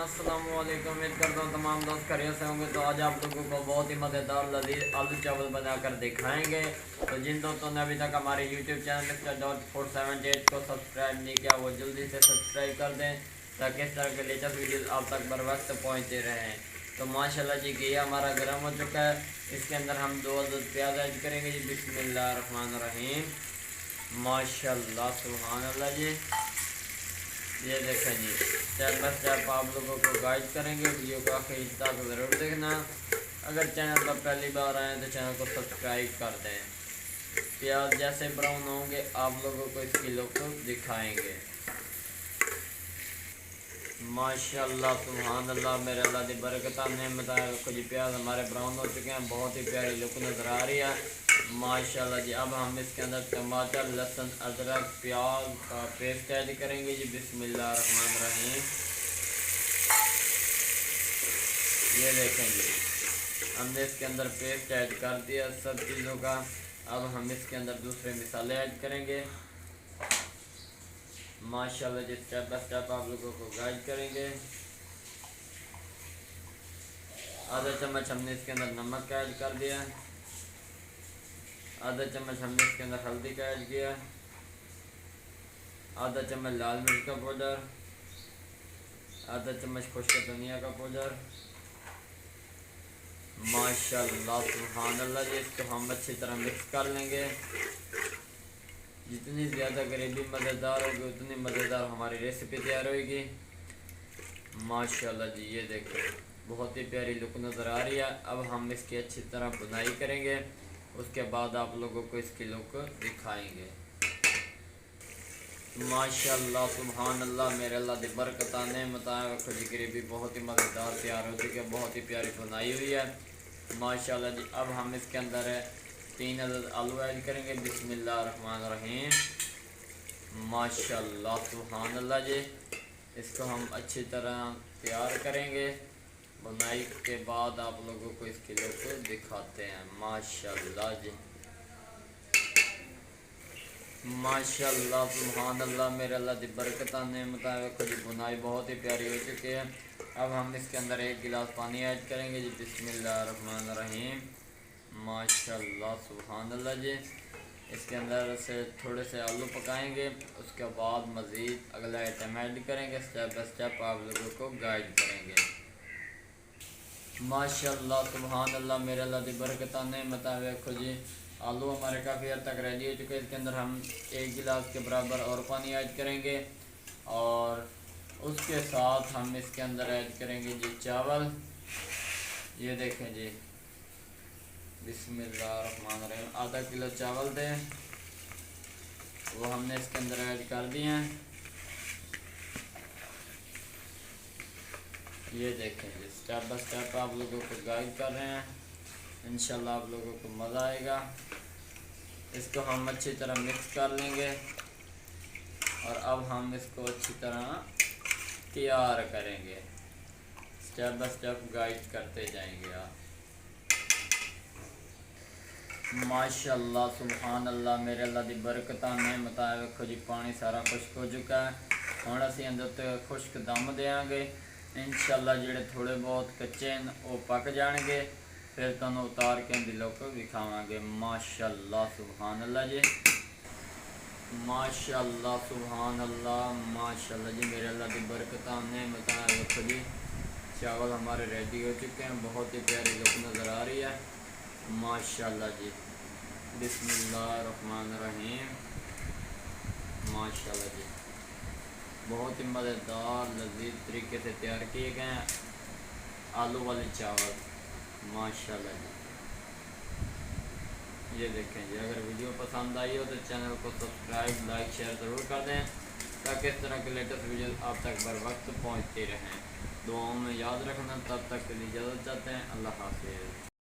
अस्सलामुअलैकुम। उम्मीद करता हूँ तमाम दोस्त खैरियत से होंगे। तो आज आप लोगों को बहुत ही मज़ेदार लजीज आलू चावल बनाकर दिखाएंगे। तो जिन दोस्तों ने अभी तक हमारे YouTube चैनल Mr.478 को सब्सक्राइब नहीं किया वो जल्दी से सब्सक्राइब कर दें ताकि इस तरह के लेटेस्ट वीडियोस आप तक बर वक्त पहुँचते रहें। तो माशाल्लाह जी घी हमारा गर्म हो चुका है। इसके अंदर हम 2 अदद प्याज ऐड करेंगे जी। बिस्मिल्लाहिर्रहमानिर्रहीम। माशाल्लाह सुभान अल्लाह जी। ये देखें जी, स्टेप बाय स्टेप आप लोगों को गाइड करेंगे। वीडियो को आखिर तक ज़रूर देखना। अगर चैनल पर पहली बार आए तो चैनल को सब्सक्राइब कर दें। प्याज जैसे ब्राउन होंगे आप लोगों को इसकी लुक दिखाएंगे। माशाल्लाह सुभान अल्लाह, मेरे अल्लाह की बरकत ने बताया जी। प्याज हमारे ब्राउन हो चुके हैं, बहुत ही प्यारी लुक नज़र आ रही है माशाल्लाह जी। अब हम इसके अंदर टमाटर, लहसुन, अदरक, प्याज का पेस्ट ऐड करेंगे जी। बिस्मिल्लाहिर्रहमानिर्रहीम। ये देखें जी, हमने इसके अंदर पेस्ट ऐड कर दिया सब चीज़ों का। अब हम इसके अंदर दूसरे मसाले ऐड करेंगे माशाल्लाह जी। स्टेप बाय स्टेप आप लोगों को गाइड करेंगे। आधा चम्मच हमने इसके अंदर नमक का ऐड कर दिया। आधा चम्मच हमने इसके अंदर हल्दी का ऐड किया। आधा चम्मच लाल मिर्च का पाउडर। आधा चम्मच खुश्क धनिया का पाउडर। माशाल्लाह सुभान अल्लाह जी। इसको हम अच्छी तरह मिक्स कर लेंगे। जितनी ज़्यादा ग्रेवी मज़ेदार होगी उतनी मज़ेदार हमारी रेसिपी तैयार होगी माशाल्लाह जी। ये देखो बहुत ही प्यारी लुक नज़र आ रही है। अब हम इसकी अच्छी तरह बुनाई करेंगे, उसके बाद आप लोगों को इसकी लुक दिखाएंगे। माशाल्लाह सुभान अल्लाह, मेरे अल्लाह की बरकत ने बताया जी। ग्रेवी बहुत ही मज़ेदार तैयार हो चुकी है, बहुत ही प्यारी बनाई हुई है माशाल्लाह जी। अब हम इसके अंदर 3 अदद आलू ऐड करेंगे। बिस्मिल्लाहिर्रहमानिर्रहीम। माशाल्लाह सुभान अल्लाह जी। इसको हम अच्छी तरह तैयार करेंगे। बुनाई के बाद आप लोगों को इसकी लुक दिखाते हैं माशाल्लाह जी। माशाल्लाह सुभान अल्लाह, मेरे अल्लाह की बरकत ने मुताबिक जी बुनाई बहुत ही प्यारी हो चुकी है। अब हम इसके अंदर 1 गिलास पानी ऐड करेंगे जी। बिस्मिल्लाहिर्रहमानिर्रहीम। माशाल्लाह सुभान अल्लाह जी। इसके अंदर से थोड़े से आलू पकाएंगे, उसके बाद मज़ीद अगला आइटम ऐड करेंगे। स्टेप बाय स्टेप आप लोगों को गाइड करेंगे माशाल्लाह सुभान अल्लाह, मेरे अल्लाह की बरकत ने मुताबिक जी आलू हमारे काफ़ी हद तक रेडी हो चुके हैं। इसके अंदर हम 1 गिलास के बराबर और पानी ऐड करेंगे और उसके साथ हम इसके अंदर ऐड करेंगे जी चावल। ये देखें जी, बिस्मिल्लाहिर्रहमानिर्रहीम। आधा किलो चावल थे वो हमने इसके अंदर ऐड कर दिए हैं। ये देखें जी, स्टेप बाय स्टेप आप लोगों को गाइड कर रहे हैं। इंशाल्लाह आप लोगों को मज़ा आएगा। इसको हम अच्छी तरह मिक्स कर लेंगे और अब हम इसको अच्छी तरह तैयार करेंगे। स्टेप बाय स्टेप गाइड करते जाएंगे आप। माशाल्लाह सुभान अल्लाह, मेरे अल्लाह की बरकत ने बताया देखो जी पानी सारा खुश्क हो चुका है। हुण असीं अंदर ते खुश्क दम देंगे इंशाल्लाह। जिहड़े थोड़े बहुत कच्चे हैं वो पक जाएंगे, फिर तुहानूं उतार के इहदी लुक दिखावांगे। माशाल्लाह सुभान अल्लाह जी। माशाल्लाह सुभान अल्लाह, माशाल्लाह जी, मेरे अल्लाह की बरकत ने बताया देखो जी चावल हमारे रेडी हो चुके हैं। बहुत ही प्यारी लुक नज़र आ रही है माशाल्लाह जी। बिस्मिल्लाहिर्रहमानिर्रहीम। माशाल्लाह जी, बहुत ही मज़ेदार लजीज तरीके से तैयार किए गए हैं आलू वाले चावल माशाल्लाह जी। ये देखें जी, अगर वीडियो पसंद आई हो तो चैनल को सब्सक्राइब, लाइक, शेयर ज़रूर कर दें ताकि इस तरह के लेटेस्ट वीडियो आप तक बर वक्त पहुँचती रहें। दुआओं में याद रखना। तब तक के लिए इजाज़त चाहते हैं। अल्लाह हाफ़िज़।